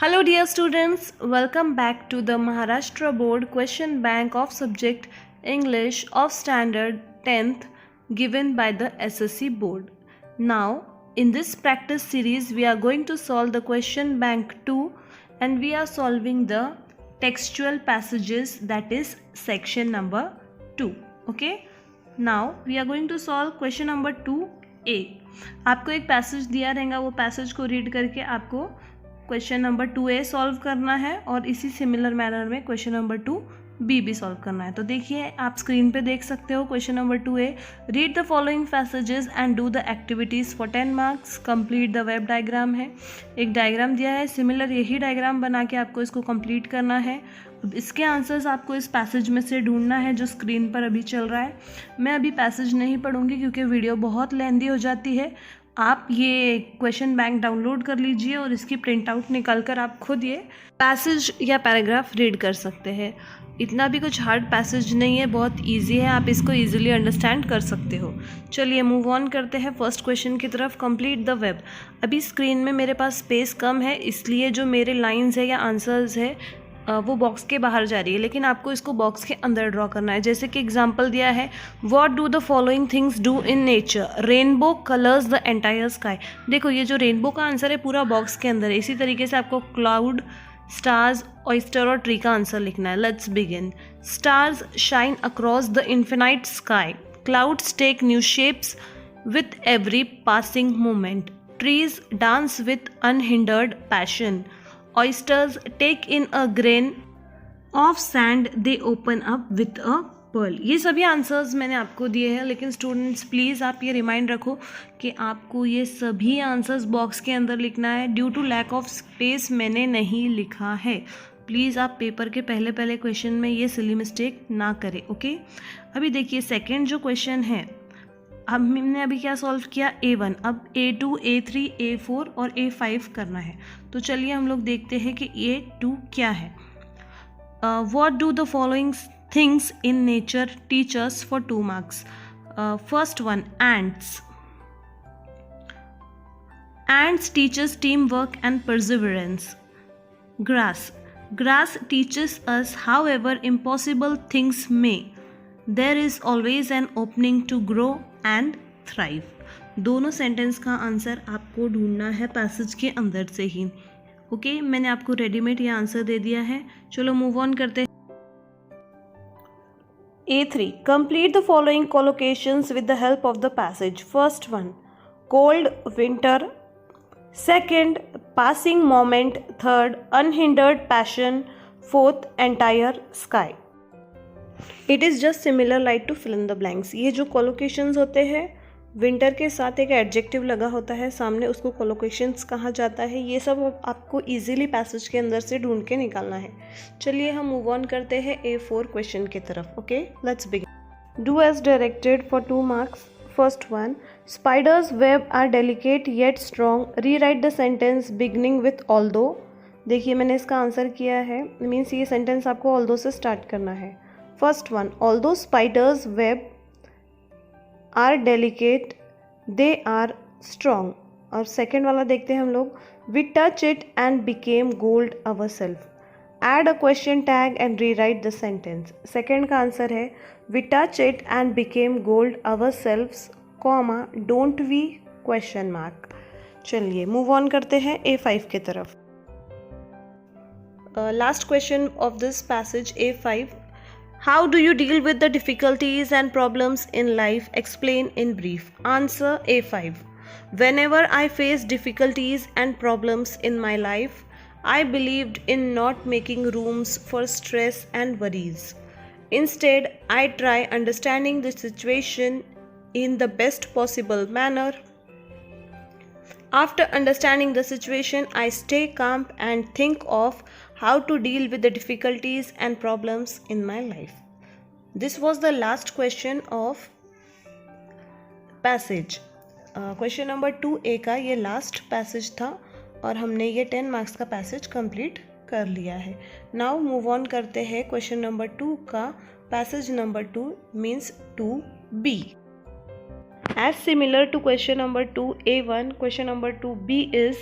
Hello dear students, welcome back to the Maharashtra Board Question Bank of Subject English of Standard 10th given by the SSC Board. Now, in this practice series, we are going to solve the question bank 2 and we are solving the textual passages, that is section number 2. Okay? Now, we are going to solve question number 2A. आपको एक passage दिया रहेगा, वो passage को read करके आपको question number 2A solve करना है और इसी सिमिलर मैनर में क्वेश्चन नंबर 2B भी सॉल्व करना है। तो देखिए, आप स्क्रीन पे देख सकते हो question number 2A, read the following passages and do the activities for 10 marks, complete the web diagram है। एक डायग्राम दिया है, सिमिलर यही डायग्राम बना के आपको इसको कंप्लीट करना है। अब इसके आंसर्स आपको इस पैसेज में से ढूंढना है जो स्क्रीन पर अभी चल रहा है। मैं अभी पैसेज नहीं पढ़ूंगी क्योंकि वीडियो बहुत लेंदी हो जाती है। आप ये क्वेश्चन बैंक डाउनलोड कर लीजिए और इसकी प्रिंट आउट निकाल कर आप खुद ये पैसेज या पैराग्राफ रीड कर सकते हैं। इतना भी कुछ हार्ड पैसेज नहीं है, बहुत इजी है, आप इसको इजीली अंडरस्टैंड कर सकते हो। चलिए मूव ऑन करते हैं फर्स्ट क्वेश्चन की तरफ। Complete the web. अभी स्क्रीन में मेरे पास स्पेस कम है, इसलिए जो मेरे लाइन्स है या आंसर्स है वो बॉक्स के बाहर जा रही है, लेकिन आपको इसको बॉक्स के अंदर ड्रॉ करना है। जैसे कि एग्जांपल दिया है, what do the following things do in nature, rainbow colours the entire sky. देखो, ये जो रेनबो का आंसर है पूरा बॉक्स के अंदर है। इसी तरीके से आपको क्लाउड, स्टार्स, ऑयस्टर और ट्री का आंसर लिखना है। Let's begin. Stars shine across the infinite sky, clouds take new shapes with every passing moment, trees dance with unhindered passion, oysters take in a grain of sand, they open up with a pearl। ये सभी answers मैंने आपको दिए हैं, लेकिन students please आप ये remind रखो कि आपको ये सभी आंसर्स बॉक्स के अंदर लिखना है। Due to lack of space मैंने नहीं लिखा है। प्लीज़ आप पेपर के पहले क्वेश्चन में ये सिली मिस्टेक ना करें। ओके, अभी देखिए सेकेंड जो क्वेश्चन है, हमने अभी क्या सॉल्व किया, A1। अब A2, A3, A4 और A5 करना है। तो चलिए हम लोग देखते हैं कि A2 क्या है। What do the following things in nature teach us for 2 marks. First one, ants. Ants teachers team work and perseverance. Grass teaches us however impossible things may, there is always an opening to grow and thrive। दोनों sentence का answer आपको ढूंढना है passage के अंदर से ही। Okay, मैंने आपको रेडीमेड ये आंसर दे दिया है। चलो मूव ऑन करते हैं। A3, complete the following collocations with the help of the passage. First one, cold winter. Second, passing moment. Third, unhindered passion. Fourth, entire sky. It is just similar like to fill in the blanks. ये जो collocations होते हैं, winter के साथ एक adjective लगा होता है सामने, उसको कोलोकेशंस कहा जाता है। ये सब आपको इजीली पैसेज के अंदर से ढूंढ के निकालना है। चलिए हम मूव ऑन करते हैं A4 क्वेश्चन की तरफ। Okay, let's begin. Do as directed for 2 marks. First one, spider's web are delicate yet strong, rewrite the sentence beginning with although. देखिए मैंने इसका आंसर किया है, मीन्स ये सेंटेंस आपको ऑल्दो से स्टार्ट करना है। First one, although spiders web are delicate they are strong. और सेकेंड वाला देखते हैं हम लोग, we touch it and became gold our self. Add a question tag and rewrite the sentence. Second का आंसर है, we touch it and became gold our selfs, comma don't we question mark. चलिए move on करते हैं A5 की तरफ। Last question of this passage A5, how do you deal with the difficulties and problems in life? Explain in brief. Answer A5. Whenever I face difficulties and problems in my life, I believed in not making rooms for stress and worries. Instead, I try understanding the situation in the best possible manner. After understanding the situation, I stay calm and think of how to deal with the difficulties and problems in my life. This was the last question of passage. Question number 2A का ये last passage था और हमने ये 10 marks का passage complete कर लिया है। नाउ मूव ऑन करते हैं क्वेश्चन नंबर 2 का passage number 2 means 2B। As similar to question number 2A1, question number 2B is,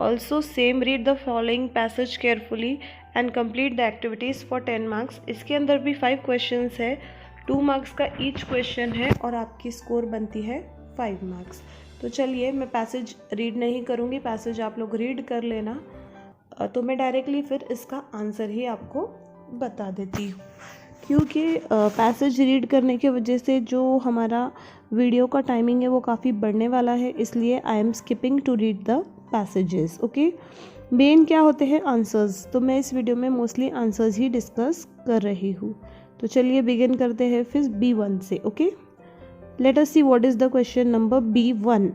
also same read the following passage carefully and complete the activities for 10 marks. इसके अंदर भी 5 questions है, 2 marks का each question है और आपकी score बनती है 5 मार्क्स। तो चलिए मैं पैसेज रीड नहीं करूँगी, पैसेज आप लोग रीड कर लेना। तो मैं डायरेक्टली फिर इसका आंसर ही आपको बता देती हूँ, क्योंकि पैसेज रीड करने की वजह से जो हमारा वीडियो का टाइमिंग है वो काफ़ी बढ़ने वाला है, इसलिए I am skipping to read the passages. Okay, main क्या होते हैं आंसर्स, तो मैं इस वीडियो में मोस्टली आंसर्स ही डिस्कस कर रही हूँ। तो चलिए बिगिन करते हैं फिर B1 से। Okay, let us see what is the question number B1।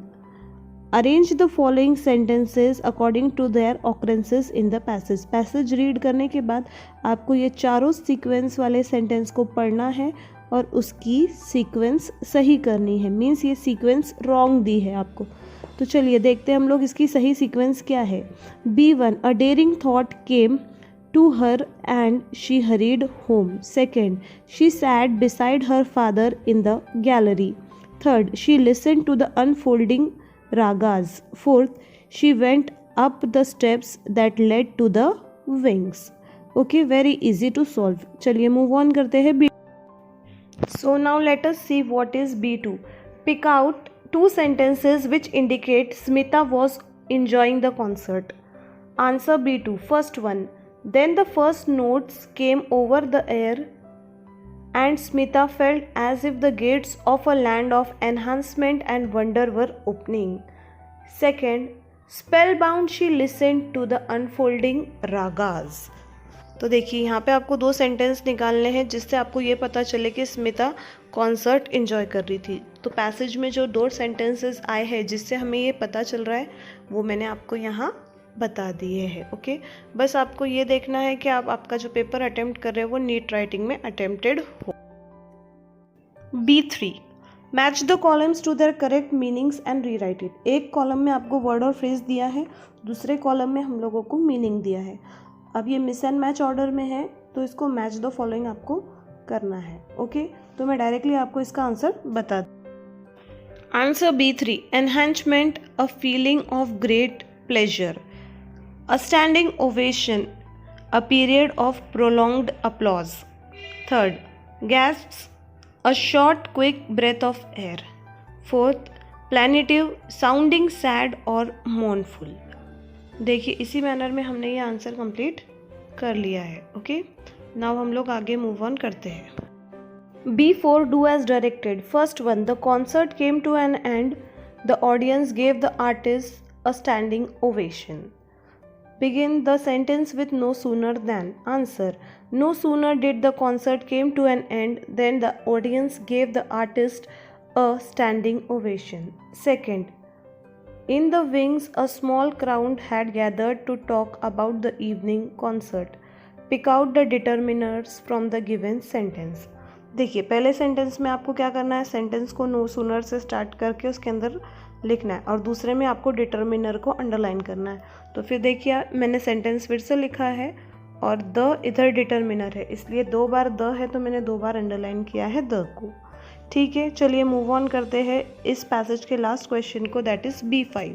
Arrange the following sentences according to their occurrences in the passage. Passage read करने के बाद आपको ये चारों सीक्वेंस वाले सेंटेंस को पढ़ना है और उसकी सीक्वेंस सही करनी है। मीन्स ये सीक्वेंस रॉन्ग दी है आपको। तो चलिए देखते हैं हम लोग इसकी सही सीक्वेंस क्या है। B1, a daring thought came to her and she hurried home. Second, she sat beside her father in the gallery. Third, she listened to the unfolding ragas. Fourth, she went up the steps that led to the wings. Okay, very easy to solve. चलिए move on करते हैं B. So now let us see what is B2. Pick out 2 sentences which indicate Smita was enjoying the concert. Answer B2. First one. Then the first notes came over the air and Smita felt as if the gates of a land of enhancement and wonder were opening. Second, spellbound she listened to the unfolding ragas. तो देखिए यहाँ पे आपको 2 sentence निकालने हैं जिससे आपको ये पता चले कि स्मिता कॉन्सर्ट एंजॉय कर रही थी। तो पैसेज में जो 2 सेंटेंसेस आए हैं जिससे हमें ये पता चल रहा है वो मैंने आपको यहाँ बता दिए हैं। ओके, बस आपको ये देखना है कि आप आपका जो पेपर अटेम्प्ट कर रहे हो वो नीट राइटिंग में अटेम्प्टेड हो। B3, match the columns to their correct meanings and rewrite it. एक कॉलम में आपको वर्ड और फ्रेज दिया है, दूसरे कॉलम में हम लोगों को मीनिंग दिया है। अब ये मिस एंड मैच ऑर्डर में है तो इसको मैच द फॉलोइंग आपको करना है। ओके, तो मैं डायरेक्टली आपको इसका आंसर बता दूँ। Answer B3, enhancement, a feeling of great pleasure, a standing ovation, a period of prolonged applause. Third, gasps, a short quick breath of air. Fourth, plaintive, sounding sad or mournful. देखिए इसी manner में हमने ये answer complete कर लिया है। Okay, now हम लोग आगे मूव ऑन करते हैं। B4, do as directed. First one, the concert came to an end. The audience gave the artist a standing ovation. Begin the sentence with no sooner than. Answer. No sooner did the concert came to an end than the audience gave the artist a standing ovation. Second, in the wings a small crowd had gathered to talk about the evening concert. Pick out the determiners from the given sentence. देखिए पहले sentence में आपको क्या करना है, sentence को no sooner से start करके उसके अंदर लिखना है और दूसरे में आपको डिटर्मिनर को अंडरलाइन करना है। तो फिर देखिए मैंने सेंटेंस फिर से लिखा है और द इधर डिटर्मिनर है, इसलिए 2 बार द है तो मैंने 2 बार अंडरलाइन किया है द को। ठीक है, चलिए मूव ऑन करते हैं इस पैसेज के लास्ट क्वेश्चन को, that is B5.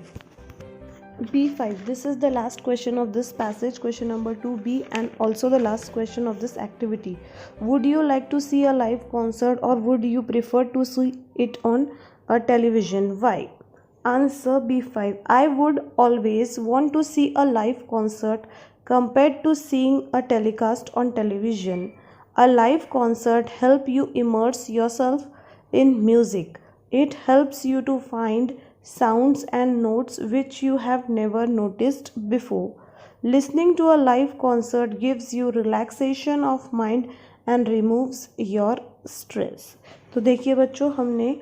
B5, this is the last question of this passage, question number 2B, and also the last question of this activity. Would you like to see a live concert or would you prefer to see it on a television? Why? Answer B5, I would always want to see a live concert compared to seeing a telecast on television. A live concert helps you immerse yourself in music. It helps you to find sounds and notes which you have never noticed before. Listening to a live concert gives you relaxation of mind and removes your stress. तो देखिए बच्चों, हमने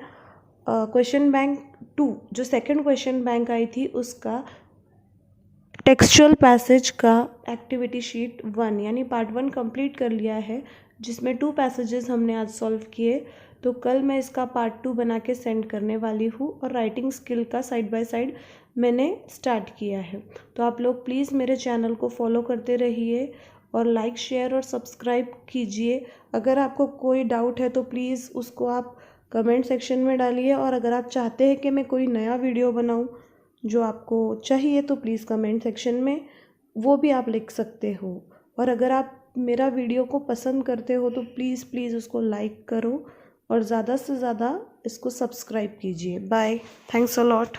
question bank 2 जो second question bank आई थी उसका textual passage का activity sheet 1 यानी part 1 complete कर लिया है, जिसमें 2 पैसेजेस हमने आज सॉल्व किए। तो कल मैं इसका पार्ट 2 बना के सेंड करने वाली हूँ और राइटिंग स्किल का साइड बाय साइड मैंने स्टार्ट किया है। तो आप लोग प्लीज़ मेरे चैनल को फॉलो करते रहिए और लाइक शेयर और सब्सक्राइब कीजिए। अगर आपको कोई डाउट है तो प्लीज़ उसको आप कमेंट सेक्शन में डालिए और अगर आप चाहते हैं कि मैं कोई नया वीडियो बनाऊँ जो आपको चाहिए तो प्लीज़ कमेंट सेक्शन में वो भी आप लिख सकते हो। और अगर आप मेरा वीडियो को पसंद करते हो तो प्लीज़ प्लीज़ उसको लाइक करो और ज़्यादा से ज़्यादा इसको सब्सक्राइब कीजिए। Bye, thanks a lot.